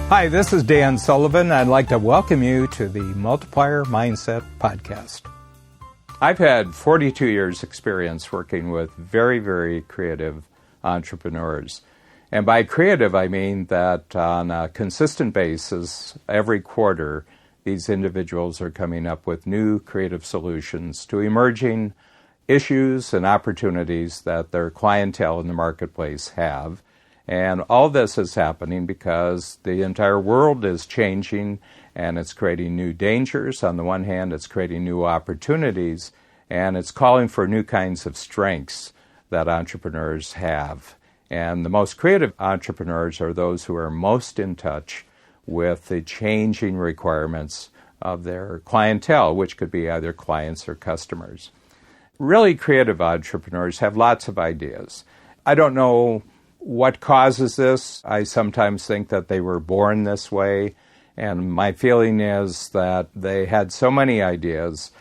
Hi, this is Dan Sullivan. I'd like to welcome you to the Multiplier Mindset Podcast. I've had 42 years experience working with very, very creative entrepreneurs. And by creative, I mean that on a consistent basis, every quarter, these individuals are coming up with new creative solutions to emerging issues and opportunities that their clientele in the marketplace have. And all this is happening because the entire world is changing and it's creating new dangers. On the one hand, it's creating new opportunities and it's calling for new kinds of strengths that entrepreneurs have. And the most creative entrepreneurs are those who are most in touch with the changing requirements of their clientele, which could be either clients or customers. Really creative entrepreneurs have lots of ideas. I don't know what causes this. I sometimes think that they were born this way, and my feeling is that they had so many ideas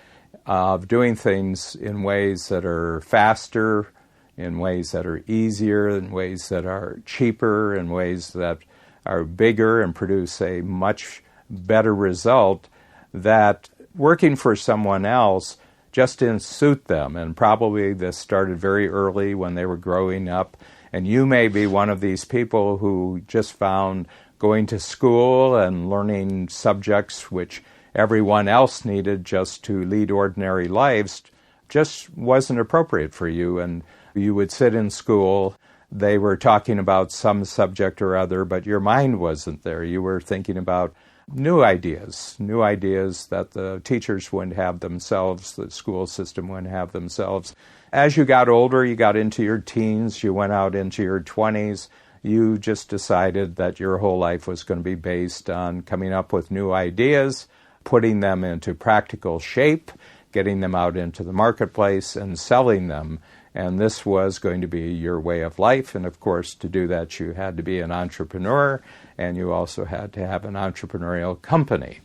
of doing things in ways that are faster, in ways that are easier, in ways that are cheaper, in ways that are bigger and produce a much better result, that working for someone else just didn't suit them. And probably this started very early when they were growing up. And you may be one of these people who just found going to school and learning subjects which everyone else needed just to lead ordinary lives just wasn't appropriate for you. And you would sit in school, they were talking about some subject or other, but your mind wasn't there. You were thinking about new ideas that the teachers wouldn't have themselves, the school system wouldn't have themselves. As you got older, you got into your teens, you went out into your 20s, you just decided that your whole life was going to be based on coming up with new ideas, putting them into practical shape, getting them out into the marketplace and selling them. And this was going to be your way of life. And of course, to do that, you had to be an entrepreneur, and you also had to have an entrepreneurial company.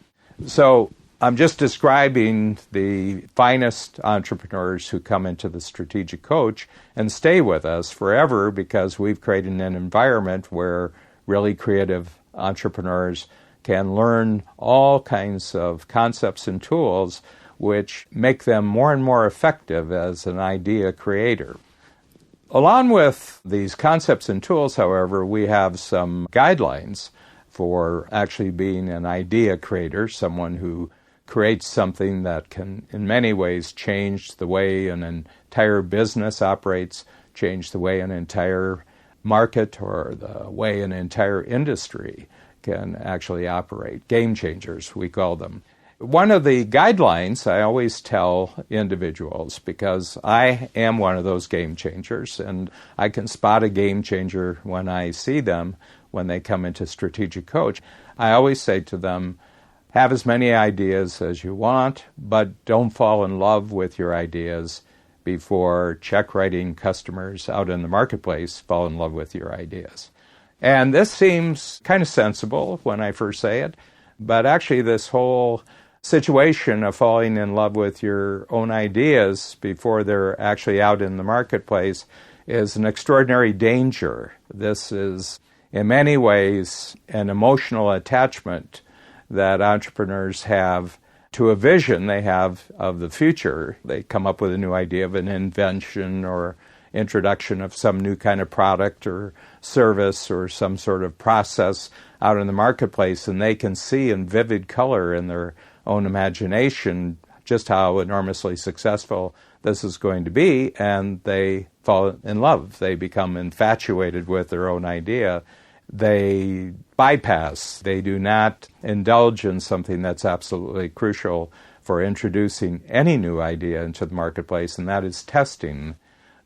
So I'm just describing the finest entrepreneurs who come into the Strategic Coach and stay with us forever because we've created an environment where really creative entrepreneurs can learn all kinds of concepts and tools which make them more and more effective as an idea creator. Along with these concepts and tools, however, we have some guidelines for actually being an idea creator, someone who creates something that can, in many ways, change the way an entire business operates, change the way an entire market or the way an entire industry can actually operate. Game changers, we call them. One of the guidelines I always tell individuals, because I am one of those game changers, and I can spot a game changer when I see them, when they come into Strategic Coach, I always say to them, have as many ideas as you want, but don't fall in love with your ideas before check-writing customers out in the marketplace fall in love with your ideas. And this seems kind of sensible when I first say it, but actually this whole situation of falling in love with your own ideas before they're actually out in the marketplace is an extraordinary danger. This is, in many ways, an emotional attachment that entrepreneurs have to a vision they have of the future. They come up with a new idea of an invention or introduction of some new kind of product or service or some sort of process out in the marketplace, and they can see in vivid color in their own imagination just how enormously successful this is going to be, and they fall in love. They become infatuated with their own idea. They bypass. They do not indulge in something that's absolutely crucial for introducing any new idea into the marketplace, and that is testing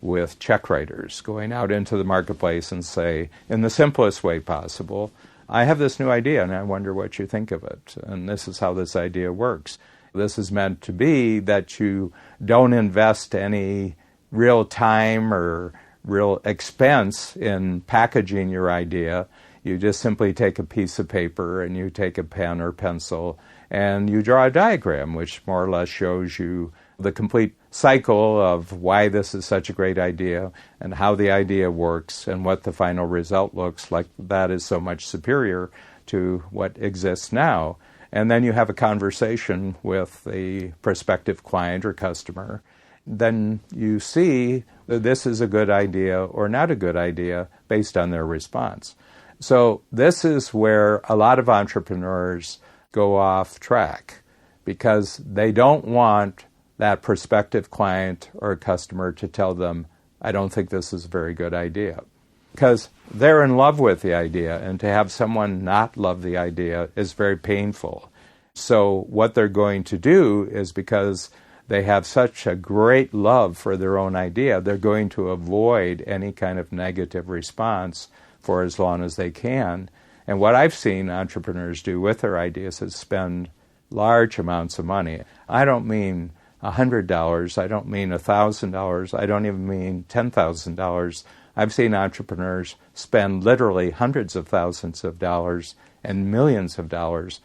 with check writers, going out into the marketplace and say, in the simplest way possible, I have this new idea and I wonder what you think of it, and this is how this idea works. This is meant to be that you don't invest any real time or real expense in packaging your idea. You just simply take a piece of paper and you take a pen or pencil and you draw a diagram which more or less shows you the complete cycle of why this is such a great idea and how the idea works and what the final result looks like. That is so much superior to what exists now. And then you have a conversation with the prospective client or customer. Then you see that this is a good idea or not a good idea based on their response. So this is where a lot of entrepreneurs go off track because they don't want that prospective client or customer to tell them, I don't think this is a very good idea. Because they're in love with the idea, and to have someone not love the idea is very painful. So what they're going to do is, because they have such a great love for their own idea, they're going to avoid any kind of negative response for as long as they can. And what I've seen entrepreneurs do with their ideas is spend large amounts of money. I don't mean $100, I don't mean $1,000, I don't even mean $10,000. I've seen entrepreneurs spend literally hundreds of thousands of dollars and millions of dollars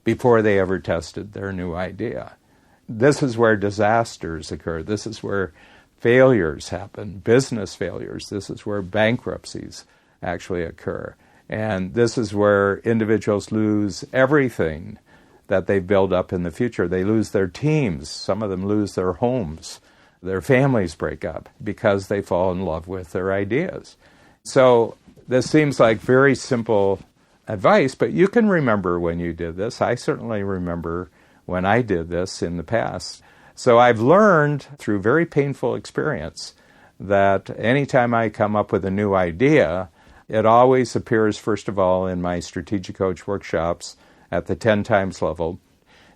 before they ever tested their new idea. This is where disasters occur. This is where failures happen, business failures. This is where bankruptcies actually occur. And this is where individuals lose everything that they've built up in the future. They lose their teams. Some of them lose their homes. Their families break up because they fall in love with their ideas. So this seems like very simple advice, but you can remember when you did this. I certainly remember when I did this in the past. So I've learned through very painful experience that anytime I come up with a new idea, it always appears, first of all, in my Strategic Coach workshops at the 10 times level.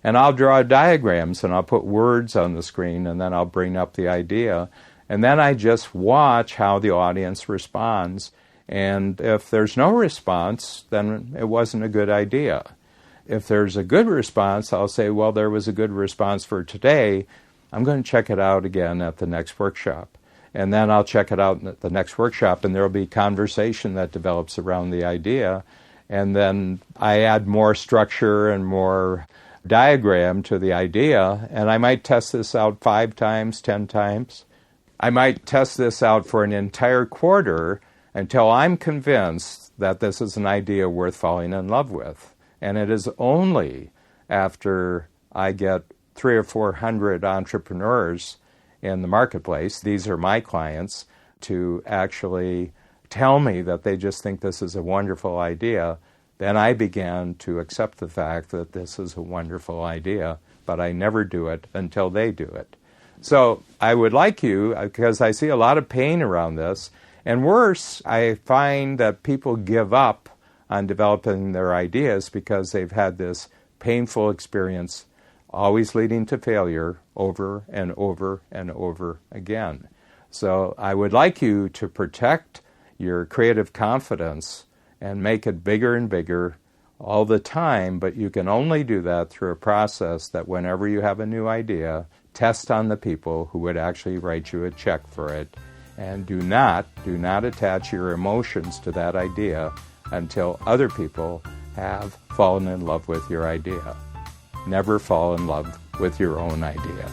And I'll draw diagrams and I'll put words on the screen and then I'll bring up the idea. And then I just watch how the audience responds. And if there's no response, then it wasn't a good idea. If there's a good response, I'll say, well, there was a good response for today. I'm going to check it out again at the next workshop. And then I'll check it out at the next workshop, and there'll be conversation that develops around the idea. And then I add more structure and more diagram to the idea, and I might test this out 5 times, 10 times. I might test this out for an entire quarter until I'm convinced that this is an idea worth falling in love with. And it is only after I get 300 or 400 entrepreneurs in the marketplace, these are my clients, to actually tell me that they just think this is a wonderful idea, then I began to accept the fact that this is a wonderful idea, but I never do it until they do it. So I would like you, because I see a lot of pain around this, and worse, I find that people give up on developing their ideas because they've had this painful experience, always leading to failure over and over and over again. So I would like you to protect your creative confidence and make it bigger and bigger all the time, but you can only do that through a process that whenever you have a new idea, test on the people who would actually write you a check for it, and do not attach your emotions to that idea until other people have fallen in love with your idea. Never fall in love with your own idea.